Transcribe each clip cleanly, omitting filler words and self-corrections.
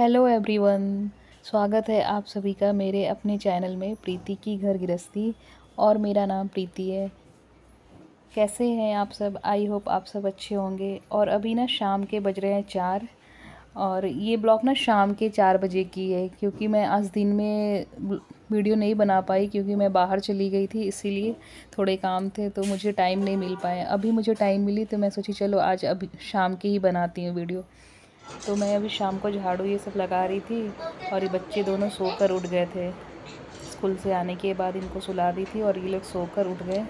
Hello everyone. स्वागत है आप सभी का मेरे अपने चैनल में प्रीति की घर गृहस्थी। और मेरा नाम प्रीति है। कैसे हैं आप सब? आई होप आप सब अच्छे होंगे। और अभी ना शाम के बज रहे हैं 4। और ये ब्लॉग ना शाम के 4 बजे की है, क्योंकि मैं आज दिन में वीडियो नहीं बना पाई, क्योंकि मैं बाहर चली गई थी, इसीलिए थोड़े काम थे तो मुझे टाइम नहीं मिल पाया। अभी मुझे टाइम मिली तो मैं सोची चलो आज अभी शाम के ही बनाती हूँ वीडियो। तो मैं अभी शाम को झाड़ू ये सब लगा रही थी, और ये बच्चे दोनों सोकर उठ गए थे। स्कूल से आने के बाद इनको सुला दी थी और ये लोग सोकर उठ गए।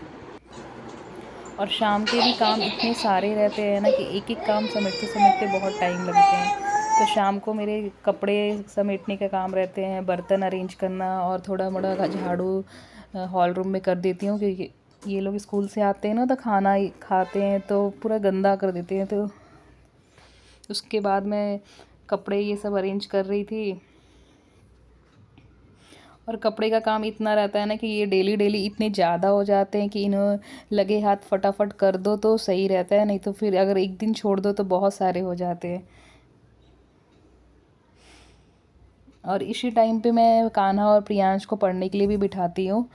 और शाम के भी काम इतने सारे रहते हैं ना कि एक एक काम समेटते समेटते बहुत टाइम लगते हैं। तो शाम को मेरे कपड़े समेटने का काम रहते हैं, बर्तन अरेंज करना, और थोड़ा मोड़ा झाड़ू हॉल रूम में कर देती हूँ, क्योंकि ये लोग स्कूल से आते हैं ना तो खाना खाते हैं तो पूरा गंदा कर देते हैं। तो उसके बाद मैं कपड़े ये सब अरेंज कर रही थी। और कपड़े का काम इतना रहता है ना कि ये डेली डेली इतने ज़्यादा हो जाते हैं कि इन्हें लगे हाथ फटाफट कर दो तो सही रहता है, नहीं तो फिर अगर एक दिन छोड़ दो तो बहुत सारे हो जाते हैं। और इसी टाइम पे मैं कान्हा और प्रियांश को पढ़ने के लिए भी बिठाती हूँ।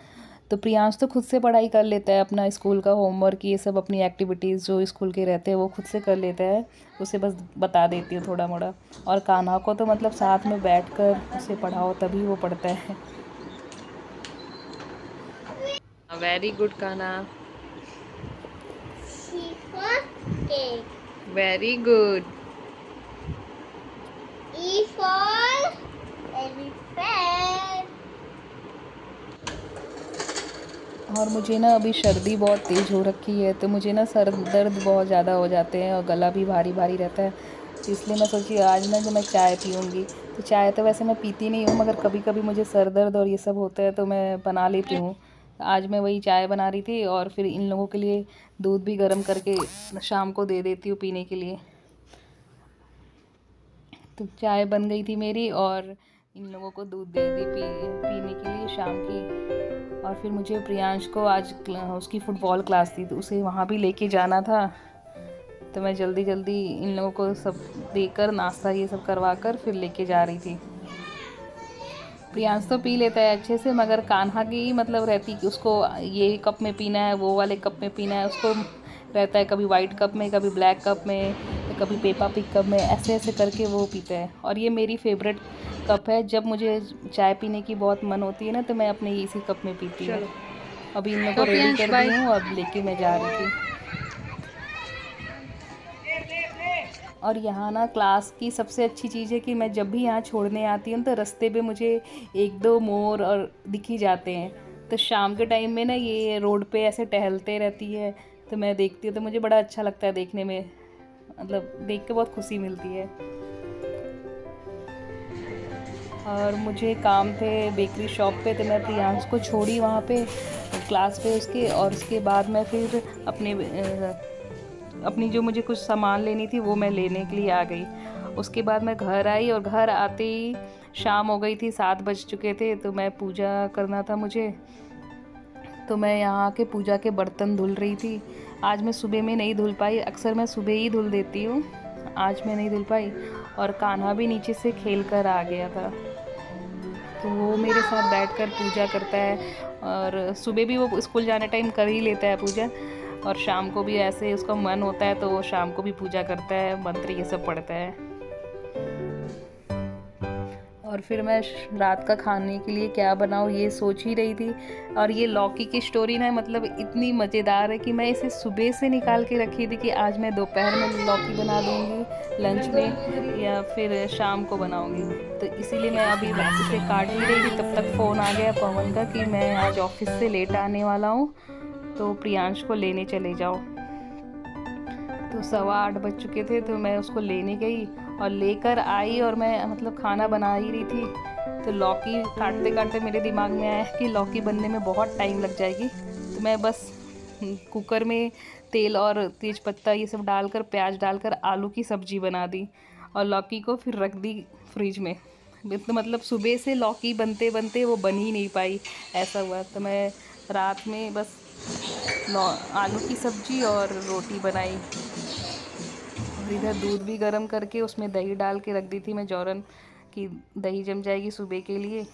तो प्रियांश तो खुद से पढ़ाई कर लेता है, अपना स्कूल का होमवर्क ये सब अपनी एक्टिविटीज़ जो स्कूल के रहते हैं वो खुद से कर लेता है। उसे बस बता देती हूँ थोड़ा मोड़ा। और कान्हा को तो मतलब साथ में बैठकर उसे पढ़ाओ तभी वो पढ़ता है। Very good Kanha, very good. E for elephant. और मुझे ना अभी सर्दी बहुत तेज़ हो रखी है, तो मुझे ना सर दर्द बहुत ज़्यादा हो जाते हैं और गला भी भारी भारी रहता है। तो इसलिए मैं सोची आज ना जो मैं चाय पीऊँगी। तो चाय तो वैसे मैं पीती नहीं हूँ, मगर कभी कभी मुझे सर दर्द और ये सब होता है तो मैं बना लेती हूँ। आज मैं वही चाय बना रही थी, और फिर इन लोगों के लिए दूध भी गर्म करके शाम को दे देती हूँ पीने के लिए। तो चाय बन गई थी मेरी, और इन लोगों को दूध दे दी पीने के लिए शाम की। और फिर मुझे प्रियांश को आज उसकी फ़ुटबॉल क्लास थी तो उसे वहाँ भी लेके जाना था। तो मैं जल्दी जल्दी इन लोगों को सब देकर नाश्ता ये सब करवा कर फिर लेके जा रही थी। प्रियांश तो पी लेता है अच्छे से, मगर कान्हा की मतलब रहती कि उसको ये कप में पीना है, वो वाले कप में पीना है। उसको रहता है कभी वाइट कप में, कभी ब्लैक कप में, तो कभी पेपा पिक कप में, ऐसे ऐसे करके वो पीता है। और ये मेरी फेवरेट कप है। जब मुझे चाय पीने की बहुत मन होती है ना तो मैं अपने इसी कप में पीती हूँ। अभी इन लोगों को रेडी कर दी हूँ, अब लेके मैं जा रही थी। और यहाँ ना क्लास की सबसे अच्छी चीज़ है कि मैं जब भी यहाँ छोड़ने आती हूँ तो रास्ते पे मुझे एक दो मोर और दिख ही जाते हैं। तो शाम के टाइम में ना ये रोड पे ऐसे टहलते रहती है, तो मैं देखती हूँ तो मुझे बड़ा अच्छा लगता है देखने में। मतलब देख के बहुत खुशी मिलती है। और मुझे काम थे बेकरी शॉप पे, तो मैं प्रियांश को छोड़ी वहाँ पे क्लास पे उसके। और उसके बाद मैं फिर अपनी जो मुझे कुछ सामान लेनी थी वो मैं लेने के लिए आ गई। उसके बाद मैं घर आई, और घर आते ही शाम हो गई थी, 7 बज चुके थे। तो मैं पूजा करना था मुझे, तो मैं यहाँ के पूजा के बर्तन धुल रही थी। आज मैं सुबह में नहीं धुल पाई, अक्सर मैं सुबह ही धुल देती हूँ, आज मैं नहीं धुल पाई। और कान्हा भी नीचे से खेल कर आ गया था, तो वो मेरे साथ बैठकर पूजा करता है। और सुबह भी वो स्कूल जाने टाइम कर ही लेता है पूजा, और शाम को भी ऐसे उसका मन होता है तो वो शाम को भी पूजा करता है, मंत्र ये सब पढ़ता है। और फिर मैं रात का खाने के लिए क्या बनाऊँ ये सोच ही रही थी। और ये लौकी की स्टोरी ना मतलब इतनी मज़ेदार है कि मैं इसे सुबह से निकाल के रखी थी कि आज मैं दोपहर में लौकी बना दूँगी लंच में, या फिर शाम को बनाऊँगी। तो इसीलिए मैं अभी इसे काट ही रही थी, तब तक फ़ोन आ गया पवन का कि मैं आज ऑफिस से लेट आने वाला हूँ, तो प्रियांश को लेने चले जाओ। तो 7:15 बज चुके थे, तो मैं उसको लेने गई और लेकर आई, और मैं मतलब खाना बना ही रही थी। तो लौकी काटते काटते मेरे दिमाग में आया कि लौकी बनने में बहुत टाइम लग जाएगी, तो मैं बस कुकर में तेल और तेज पत्ता ये सब डालकर, प्याज डालकर आलू की सब्ज़ी बना दी, और लौकी को फिर रख दी फ्रिज में। तो मतलब सुबह से लौकी बनते बनते वो बन ही नहीं पाई, ऐसा हुआ। तो मैं रात में बस आलू की सब्ज़ी और रोटी बनाई। और इधर दूध भी गर्म करके उसमें दही डाल के रख दी थी मैं जौरन कि दही जम जाएगी सुबह के लिए।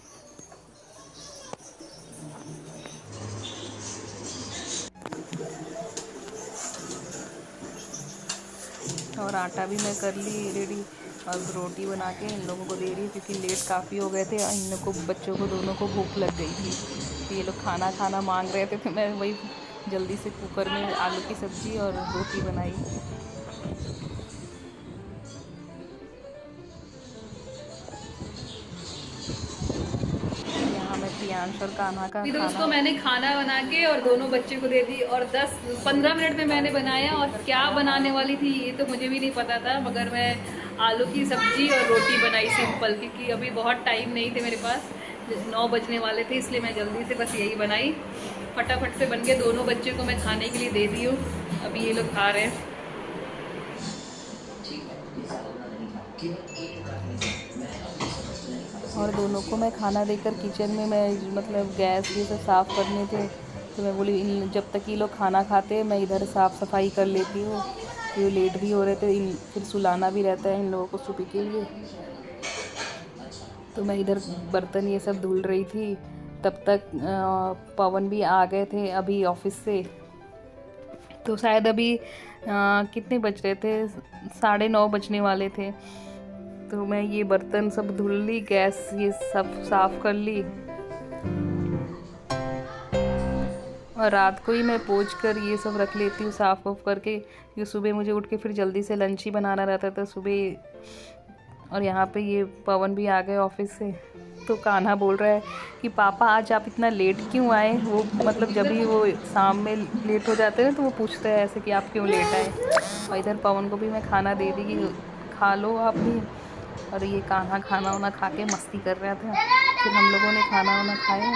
और आटा भी मैं कर ली रेडी, और रोटी बना के इन लोगों को दे रही हूँ क्योंकि लेट काफ़ी हो गए थे। इन लोग को, बच्चों को दोनों को भूख लग गई थी, तो ये लोग खाना खाना मांग रहे थे, तो मैं वही जल्दी से कुकर में आलू की सब्ज़ी और रोटी बनाई। यहाँ मैं प्रियांश और कान्हा का दोस्तों मैंने खाना बना के और दोनों बच्चे को दे दी, और 10-15 मिनट में मैंने बनाया। और क्या बनाने वाली थी ये तो मुझे भी नहीं पता था, मगर मैं आलू की सब्जी और रोटी बनाई सिंपल, क्योंकि अभी बहुत टाइम नहीं थे मेरे पास, 9 बजने वाले थे, इसलिए मैं जल्दी से बस यही बनाई। फटाफट से बन के दोनों बच्चे को मैं खाने के लिए दे दी हूँ। अभी ये लोग खा रहे हैं। और दोनों को मैं खाना देकर किचन में, मैं मतलब गैस ये सब साफ़ करने थे, तो मैं बोली जब तक ये लोग खाना खाते हैं मैं इधर साफ़ सफाई कर लेती हूँ। ये लेट भी हो रहे थे, फिर सुलाना भी रहता है इन लोगों को सुबह के लिए, तो मैं इधर बर्तन ये सब धुल रही थी। तब तक पवन भी आ गए थे अभी ऑफिस से, तो शायद अभी कितने बज रहे थे, 9:30 बजने वाले थे। तो मैं ये बर्तन सब धुल ली, गैस ये सब साफ़ कर ली, और रात को ही मैं पोंछ कर ये सब रख लेती हूँ साफ़ वाफ करके, क्योंकि सुबह मुझे उठ के फिर जल्दी से लंच ही बनाना रहता था सुबह। और यहाँ पे ये पवन भी आ गए ऑफिस से, तो कान्हा बोल रहा है कि पापा आज आप इतना लेट क्यों आए। वो मतलब जब भी वो शाम में लेट हो जाते हैं तो वो पूछते हैं ऐसे कि आप क्यों लेट आए। और इधर पवन को भी मैं खाना दे दी कि खा लो आप भी। और ये कान्हा खाना वाना खा के मस्ती कर रहा था, फिर हम लोगों ने खाना वाना खाया।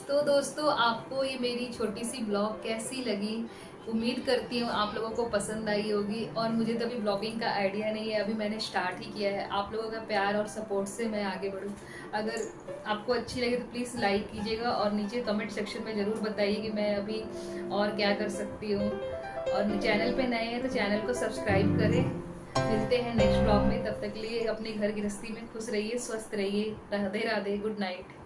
तो दोस्तों आपको ये मेरी छोटी सी ब्लॉग कैसी लगी, उम्मीद करती हूँ आप लोगों को पसंद आई होगी। और मुझे तो अभी ब्लॉगिंग का आइडिया नहीं है, अभी मैंने स्टार्ट ही किया है। आप लोगों का प्यार और सपोर्ट से मैं आगे बढ़ूँ। अगर आपको अच्छी लगे तो प्लीज़ लाइक कीजिएगा, और नीचे कमेंट सेक्शन में ज़रूर बताइए कि मैं अभी और क्या कर सकती हूँ। और चैनल पे नए हैं तो चैनल को सब्सक्राइब करें। मिलते हैं नेक्स्ट ब्लॉग में, तब तक के लिए अपने घर गृहस्थी में खुश रहिए, स्वस्थ रहिए। Radhe Radhe, good night.